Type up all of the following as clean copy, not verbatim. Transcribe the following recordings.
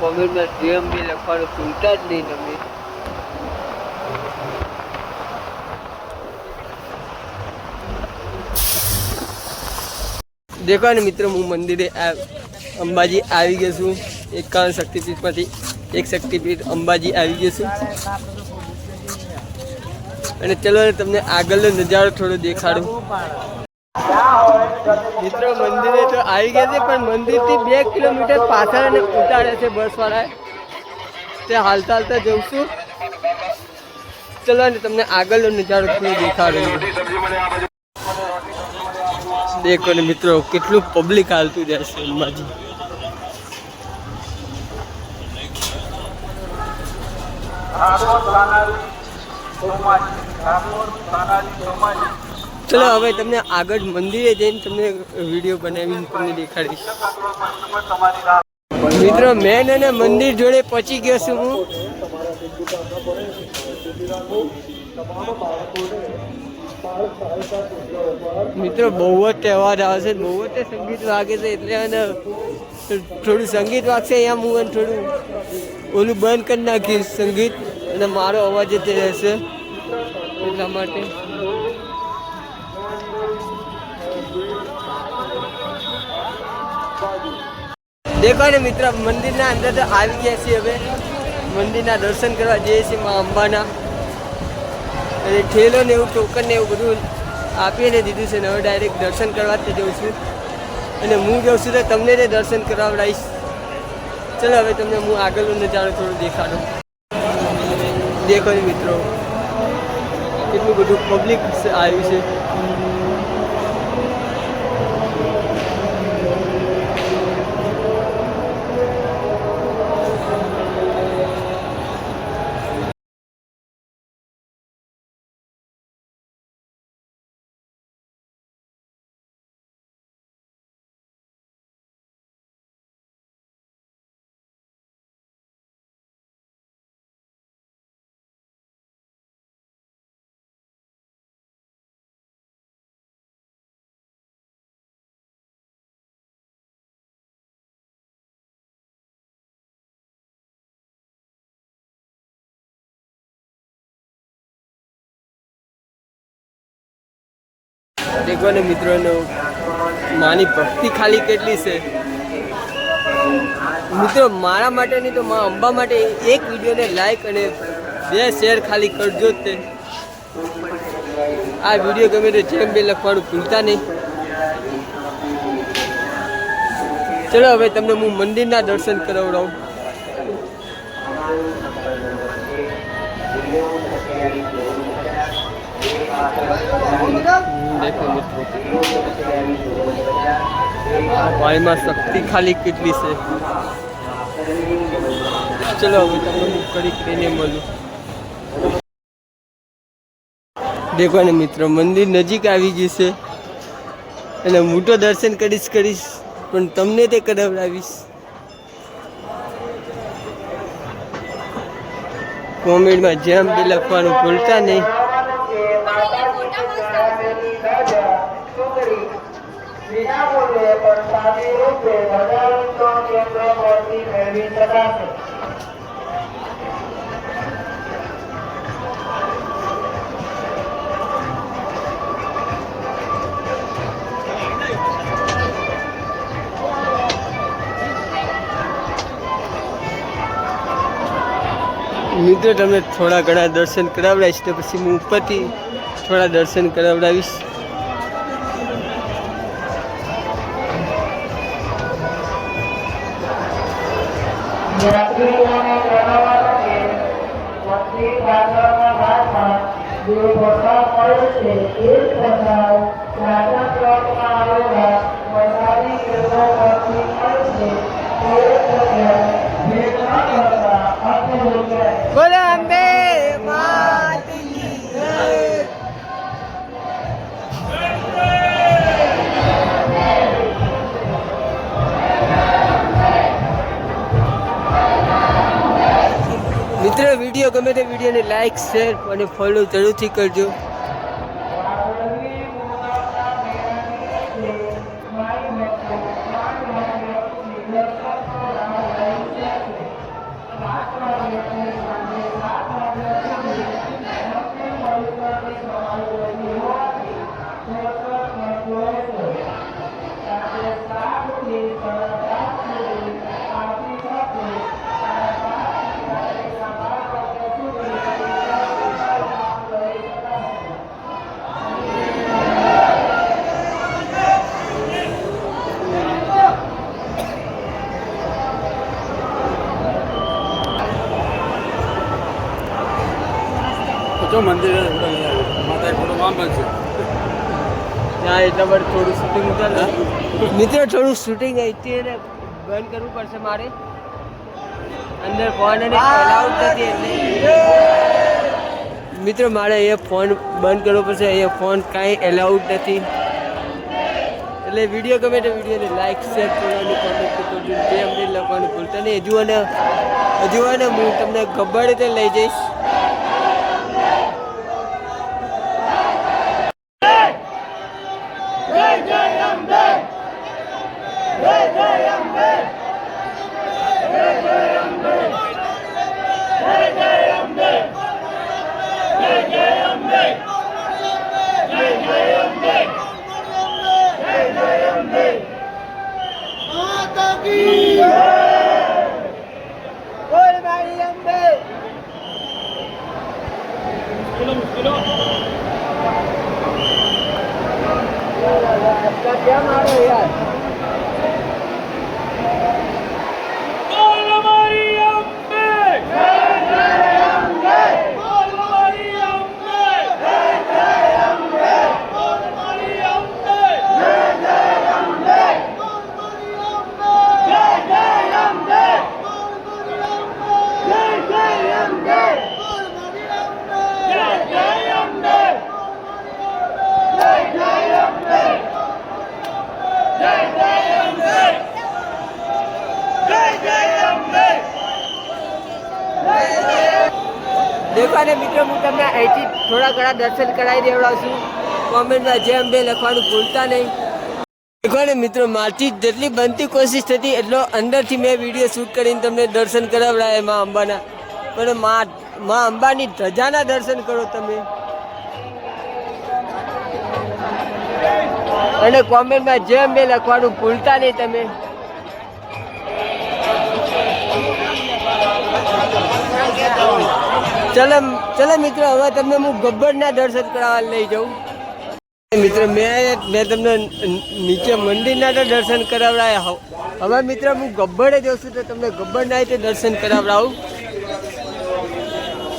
કોમેન્ટમાં જેમ બી લખવાનું ભૂલતા જ નહીં તમે। देखो ने मित्रों हूँ मंदिरे अंबाजी आई गयो छूँ। 51 शक्तिपीठ में एक शक्तिपीठ अंबाजी आई गयो छूँ। अने चलो ने तमने आगळनो नजारो थोड़ो देखाडूं। मित्रों मंदिरे तो आई गया छे पण मंदिर थी 2 किलोमीटर पाछळ ने उतारे छे बस वाळा ते हालता हालता जऊं छूं। चलो ने तमने आगळनो नजारो थोड़ो देखाडूं। देखो ने मित्रों कितलू पब्लिक हालतू जाए छे अंबाजी। चलो हवे तमने आगळ मंदिरे जईने तमने विडियो बनावीने तमने देखाडीश। मित्रों मेन अने मंदिर जोड़े पहुंची गयो छुं हूँ। मित्रों बहुत तहेवार आवे छे, बहुत संगीत वागे छे એટલે અને થોડું સંગીત વાગશે અહીંયા હું થોડું ઓલું બંધ કરી નાખીશ સંગીત અને મારો અવાજ જ રહેશે એટલા માટે। देखो ने मित्र मंदिरना अंदर तो આવી ગયા છીએ। હવે મંદિરના દર્શન કરવા જઈએ છીએ માં અંબાના। અને ઠેલો ને એવું ટોકન ને એવું બધું આપીને દીધું છે ને હવે ડાયરેક્ટ દર્શન કરવા જ જઉં છું અને હું જાઉં છું તો તમને તે દર્શન કરાવડાવીશ। ચલો હવે તમને હું આગળનો નજારો થોડો દેખાડું। देखो ने मित्रों કેટલું બધું પબ્લિક આવ્યું છે। देखो ने मित्रों मानी भक्ति खाली केटली से। मित्रों मारा माटे नहीं तो माँ अंबा माटे एक वीडियो ने लाइक अने 2 शेर खाली करजो ते। आ वीडियो गमे तो जेम बे लखवानुं भूलता नहीं। चलो हवे तमने हूँ मंदिरना दर्शन करावडावुं। देखो मित्रों भाई में शक्ति खाली कितली से। चलो अभी तक कड़ी मलूं। देखो ने मित्रों मंदिर नजीक आई गई से अने हूँ तो दर्शन करीश पण तमने ते करावडावीश। कॉमेंट में जेम बी लखवानुं भूलता नहीं। मित्रों तमने थोड़ा घना दर्शन करावडावीश तो पछी हूँ उपरथी थोड़ा दर्शन करावडावीश। बोलो अम्बे मात की जय। मित्रों वीडियो गमे तो वीडियो ने लाइक शेर और फॉलो जरूर थी करजो। તો મંદિર માતા ફોટો માં બનશે ના એટલા માટે થોડું શૂટિંગ ઉતાર મિત્રો થોડું શૂટિંગ અહીંથી એને બંધ કરવું પડશે મારે અંદર ફોન અને અલાઉડ નથી એટલે મિત્રો મારે અહીંયા ફોન બંધ કરવો પડશે અહીંયા ફોન કાંઈ એલાઉડ નથી એટલે વિડીયો ગમે તો વિડીયોને લાઈક શેર કરવાનું કોમેન્ટ કરજો જે અમને લખવાનું ભૂલતા નહીં હજુ અને હું તમને ગબ્બર રીતે લઈ જઈશ क्या मारो यार देखो ने मित्रों હું તમને અહીંથી થોડા ઘણા દર્શન કરાવી દેવડાવશું કોમેન્ટમાં જય અંબે લખવાનું ભૂલતા નહીં देखो ને મિત્રો મારથી જેટલી બનતી કોશિશ થતી એટલો અંદરથી મેં વિડીયો શૂટ કરીને તમને દર્શન કરાવડાય માં અંબાના પણ માં અંબાની ધજાના દર્શન કરો તમે અને કોમેન્ટમાં જય અંબે લખવાનું ભૂલતા નહીં તમે ચલો મિત્રો હવે તમને હું ગબ્બરના દર્શન કરાવવા લઈ જાઉં મિત્રો મેં તમને નીચે મંદિરના તો દર્શન કરાવડાયા હવે મિત્રો હું ગબ્બરે જઉં છું તો તમને ગબ્બરના રીતે દર્શન કરાવડાવું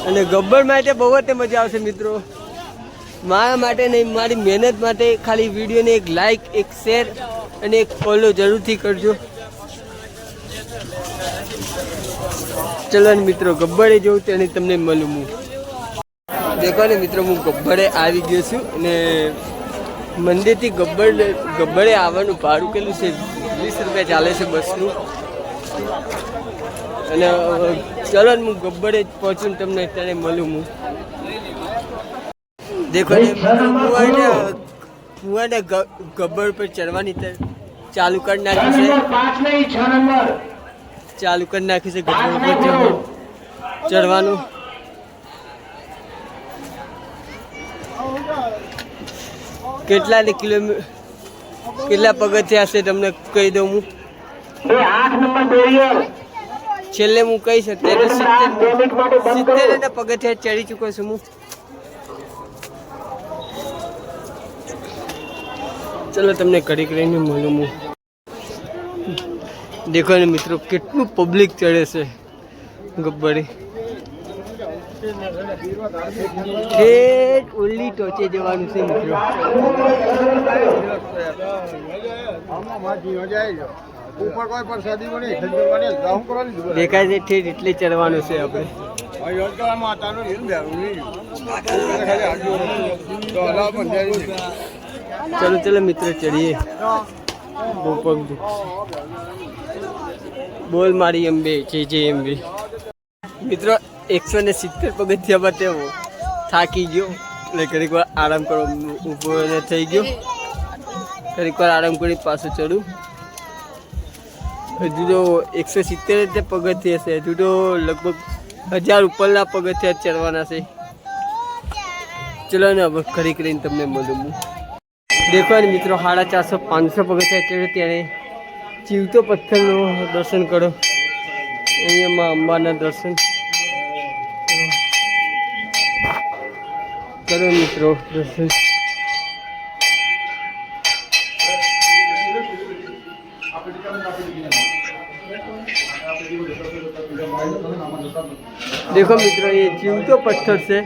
અને ગબ્બર માટે બહુ જ મજા આવશે મિત્રો મારા માટે નહીં મારી મહેનત માટે ખાલી વિડીયોને એક લાઈક એક શેર અને એક ફોલો જરૂરથી કરજો ચલો ને મિત્રો ગબ્બરે જવું તેને તમને મળું હું દેખો ને મિત્રો હું ગબ્બરે આવી ગયો છું અને મંદિરથી ગબ્બરે આવવાનું ભાડું કેટલું છે 20 રૂપિયા ચાલે છે બસનું અને ચલો ને હું ગબ્બરે પહોંચું તમને ત્યારે મળું હું દેખો ને કુવાને ગબ્બર પર ચડવાની ચાલુ કરી નાખી છે ચાલુ કરી નાખી છે ગબ્બર પર ચડવાનું કેટલા પગથિયા છે તમને કહી દઉં હું છેલ્લે હું કહીશ અત્યારે 70 પગથિયા ચડી ચૂક્યો છું હું ચલો તમને ઘડીક રહીને મળું હું દેખો ને મિત્રો કેટલું પબ્લિક ચડે છે ગબ્બરે ઠેઠ ઓલી ટોચે જવાનું છે મિત્રો દેખાય છે ઠેઠ એટલે ચડવાનું છે આપણે ચલો મિત્રો ચડીએ બોલ મારી અંબે જય અંબે મિત્રો 170 પગથિયા માટે થાકી ગયો એટલે ઘડીક વાર આરામ કરો ઊભો થઈ ગયો ઘડીક વાર આરામ કરી પાછું ચડું હજુ તો 170 પગથિયા છે હજુ તો લગભગ 1000 ઉપરના પગથિયા ચડવાના છે ચલો ને હવે ઘડીક રહીને તમને મળું હું દેખો ને મિત્રો 450 500 પગથિયા ચડ્યો ત્યારે જીવતો પથ્થરનું દર્શન કરો અહીંયા માં અંબાના દર્શન કરો મિત્રો દર્શન देखो मित्रों, ये जीवतो पत्थर से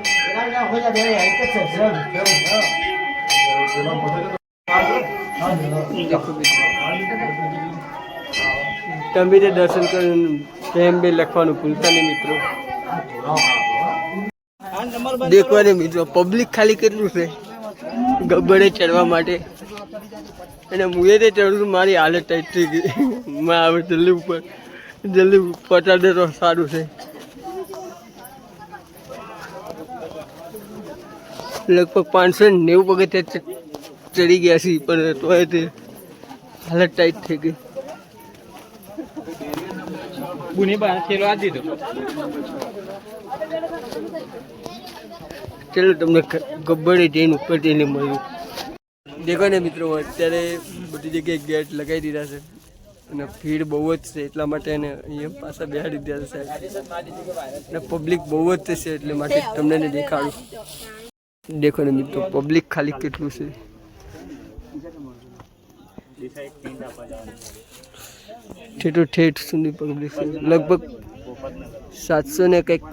देखो તમે તે દર્શન કરીને પ્રેમ બે લખવાનું ભૂલતા નહીં મિત્રો. દેખો ને મિત્રો, પબ્લિક ખાલી કેટલું છે ગબ્બરે ચડવા માટે. અને હું એ તે ચડું, મારી હાલત ટાઈટ થઈ ગઈ. મેં હવે જલ્દી પટાડે તો સારું છે. લગભગ 590 પગથિયા ચડી ગયા છે, પણ તોય તે હાલત ટાઈટ થઈ ગઈ. ચલો તમને ગબ્બરે જઈને ઉપર જઈને મળ્યું. દેખો ને મિત્રો, અત્યારે બધી જગ્યાએ ગેટ લગાવી દીધા છે અને ભીડ બહુ જ છે, એટલા માટે એને અહીંયા પાછા બેહાડી દીધા છે અને પબ્લિક બહુ જ છે, એટલે માટે તમને દેખાડું. દેખો ને મિત્રો, પબ્લિક ખાલી કેટલું છે. ઠેઠ સુધી પબ્લિક છે. લગભગ 700 ને કંઈક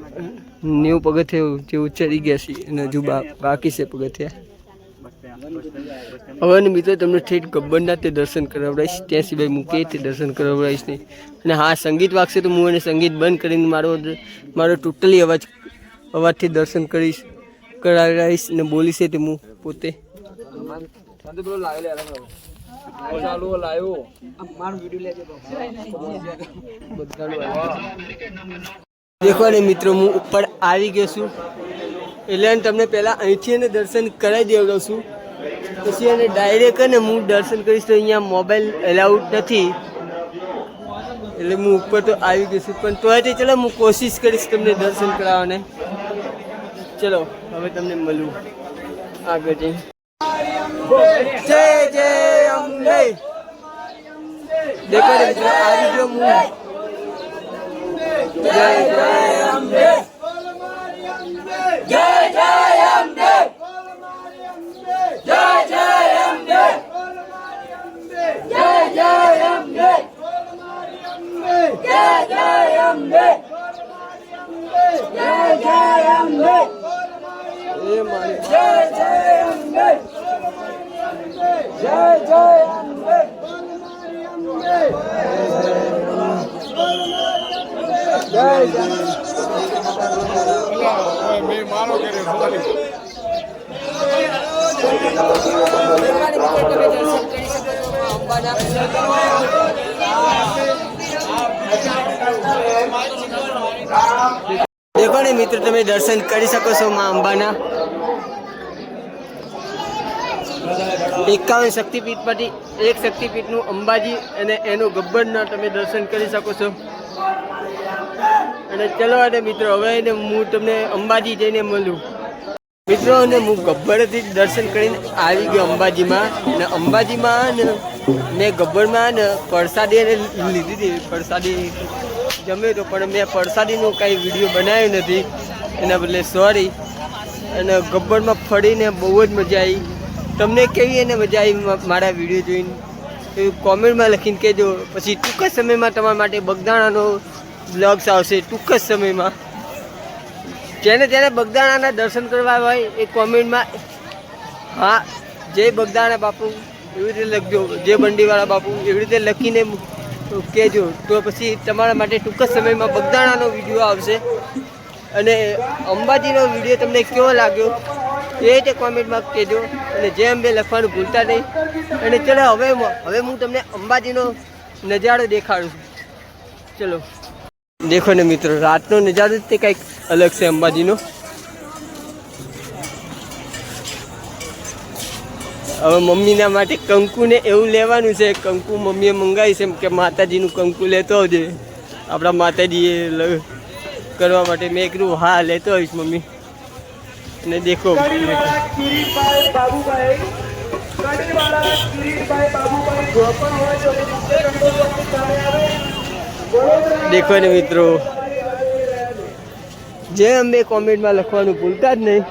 90 પગથિયા જેવું ચડી ગયા છે અને હજુ બાકી છે પગથિયા. હવે ને મિત્રો, તમને ઠેઠ ગબ્બરના તે દર્શન કરાવડાવીશ, ત્યાં સિવાય મૂકે તે દર્શન કરાવડાવીશ નહીં. અને હા, સંગીત વાગશે તો હું એને સંગીત બંધ કરીને મારો ટોટલી અવાજથી દર્શન કરાવીશ અને બોલીશ તે હું પોતે. દેખો ને મિત્રો, હું ઉપર આવી ગયો છું, એટલે તમને પહેલાં અહીંથી એને દર્શન કરાવી દેવડાવું છું. પછી એને ડાયરેક્ટ ને હું દર્શન કરીશ તો અહીંયા મોબાઈલ એલાઉડ નથી, એટલે હું ઉપર તો આવી ગયો છું. પણ તોય તે ચલો હું કોશિશ કરીશ તમને દર્શન કરાવવાને. ચલો હવે તમને મળું આગળ જઈને. જય જય અંબે. દેખો ને મિત્રો, આવી ગયો હું. જય જય અંબે, જય જય અંબે, જય જય અંબે, જય જય અંબે, જય જય અંબે, જય જય અંબે, એ મારી જય જય અંબે, જય જય અંબે, જય જય. દેખો ને મિત્રો, તમે દર્શન કરી શકો છો માં અંબાના. 51 શક્તિપીઠમાંથી એક શક્તિપીઠનું અંબાજી અને એનું ગબ્બરના તમે દર્શન કરી શકો છો. અને ચલો અને મિત્રો, હવે હું તમને અંબાજી જઈને મળું. મિત્રો, અને હું ગબ્બરથી દર્શન કરીને આવી ગયો અંબાજીમાં. અને અંબાજીમાં મેં ગબ્બરમાં ને પ્રસાદી લીધી હતી. પ્રસાદી જમ્યો તો, પણ મેં પ્રસાદીનું કાંઈ વિડીયો બનાવ્યો નથી, એના બદલે સોરી. અને ગબ્બરમાં ફરીને બહુ જ મજા આવી. તમને કેવી એને મજા આવી મારા વિડીયો જોઈને એ કોમેન્ટમાં લખીને કહેજો. પછી ટૂંક જ સમયમાં તમારા માટે બગદાણાનો બ્લોગ્સ આવશે. ટૂંક જ સમયમાં જેને બગદાણાના દર્શન કરવા હોય એ કોમેન્ટમાં હા જય બગદાણા બાપુ એવી રીતે લખજો, જય બંડીવાળા બાપુ એવી રીતે લખીને કહેજો. તો પછી તમારા માટે ટૂંક જ સમયમાં બગદાણાનો વિડીયો આવશે. અને અંબાજીનો વિડીયો તમને કેવો લાગ્યો એ રીતે કોમેન્ટમાં કહેજો. અને જય અંબે લખવાનું ભૂલતા નહીં. અને ચલો હવે હું તમને અંબાજીનો નજારો દેખાડું છું. ચલો દેખો ને મિત્રો, રાતનો નજારો તે કંઈક અલગ છે અંબાજીનો. હવે મમ્મીના માટે કંકુને એવું લેવાનું છે. કંકુ મમ્મીએ મંગાવી છે કે માતાજીનું કંકુ લેતો આવજે આપણા માતાજીએ કરવા માટે. મેં કીધું હા લેતો આવીશ મમ્મી. અને દેખો દેખો ને મિત્રો, જય અંબે કોમેન્ટમાં લખવાનું ભૂલતા જ નહીં.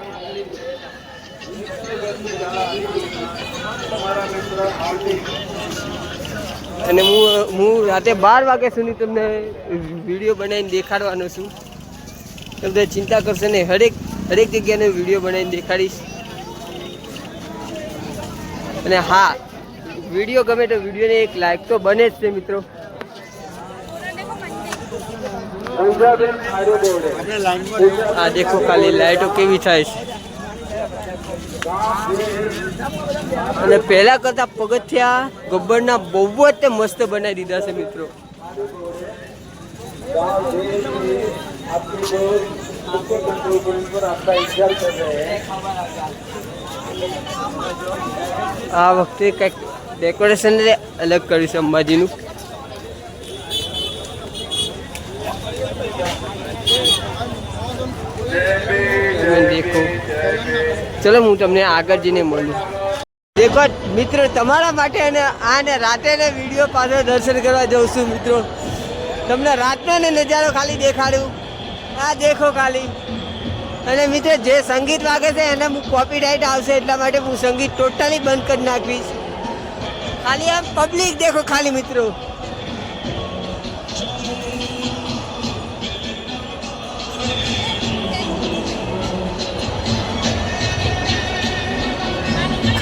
અને હું રાતે 12 વાગ્યા સુધી તમને વિડીયો બનાવીને દેખાડવાનો છું. તમે ચિંતા કરશો નહીં, હરેક જગ્યાનો વિડીયો બનાવીને દેખાડીશ. અને હા, વિડીયો ગમે તો વિડીયોને એક લાઈક તો બને જ છે મિત્રો. આ દેખો ખાલી લાઈટો કેવી થાય છે. અને પહેલા કરતા પગથિયા ગબ્બરના બહુ જ તે મસ્ત બનાવી દીધા છે મિત્રો. આ વખતે કંઈક ડેકોરેશન અલગ કર્યું છે અંબાજીનું. દેખો, ચલો હું તમને આગળ જઈને મળું. દેખો મિત્રો, તમારા માટે અને રાતે વિડીયો પાછળ દર્શન કરવા જઉં છું મિત્રો. તમને રાતનો નજારો ખાલી દેખાડું. આ દેખો ખાલી. અને મિત્રો, જે સંગીત વાગે છે એને હું કોપીરાઇટ આવશે એટલા માટે હું સંગીત ટોટલી બંધ કરી નાખીશ. ખાલી આમ પબ્લિક દેખો ખાલી મિત્રો.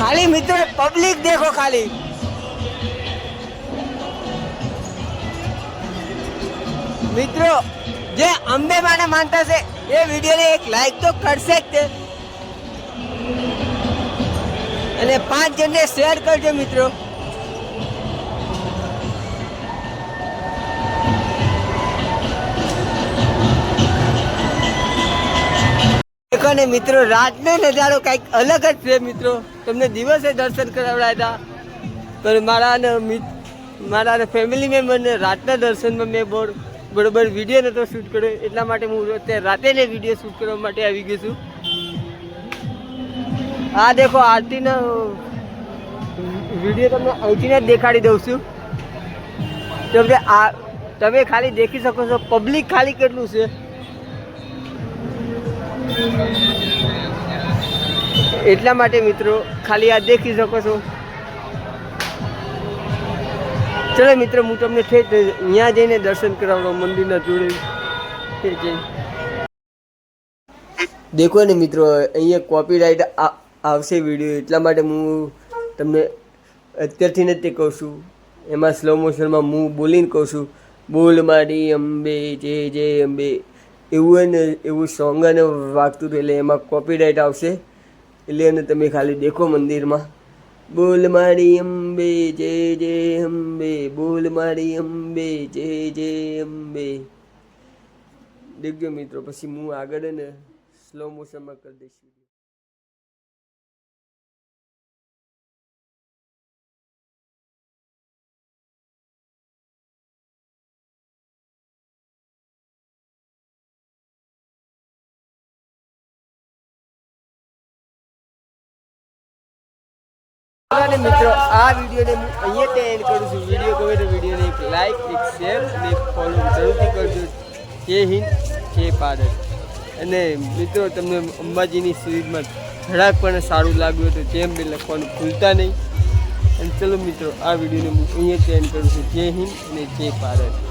ખાલી મિત્રો, પબ્લિક દેખો ખાલી. મિત્રો, જે અંબે માને માનતા છે એ વિડીયોને એક લાઈક તો કરશે જ તે. અને 5 જણને શેર કરજો મિત્રો. અને મિત્રો, રાતનો નજારો કંઈક અલગ જ છે મિત્રો. તમને દિવસે દર્શન કરાવડાવ્યા હતા, પણ મારા ફેમિલી મેમ્બરને રાતના દર્શનમાં મેં બરોબર વિડીયો નહોતો શૂટ કર્યો, એટલા માટે હું અત્યારે રાતે વિડીયો શૂટ કરવા માટે આવી ગયો છું. આ દેખો, આરતીનો વિડીયો તમને અહીંથી જ દેખાડી દઉં છું. તમે ખાલી દેખી શકો છો પબ્લિક ખાલી કેટલું છે. એટલા માટે મિત્રો ખાલી આ દેખી શકો છો. ચલો મિત્રો, હું તમને અહીંયા જઈને દર્શન કરાવડો મંદિરના જોડે. દેખો ને મિત્રો, અહીંયા કોપીરાઇટ આવશે વિડીયો, એટલા માટે હું તમને અત્યારથી જ તે કહું છું. એમાં સ્લો મોશનમાં હું બોલીને કહું છું, બોલ મારી અંબે જય જય અંબે. એવું સોંગ અને વાગતું હતું, એટલે એમાં કોપીરાઇટ આવશે. એટલે એને તમે ખાલી દેખો મંદિરમાં, બોલ મારી અંબે જય જય અંબે, બોલ મારી અંબે જય જય અંબે. દેખજો મિત્રો, પછી હું આગળ ને સ્લો મોશનમાં કરી દઈશ. અને મિત્રો, આ વિડીયોને હું અહીંયા એન્ડ કરું છું. વિડીયો ગમે તો વિડીયોને એક લાઈક, એક શેર અને એક ફોલો જરૂરથી કરજો. જય હિન્દ, જય ભારત. અને મિત્રો, તમને અંબાજીની સિરીઝમાં થોડાક પણ સારું લાગ્યું તો જેમ બી લખવાનું ભૂલતા નહીં. અને ચલો મિત્રો, આ વિડીયોને હું અહીંયા એન્ડ કરું છું. જય હિન્દ અને જય ભારત.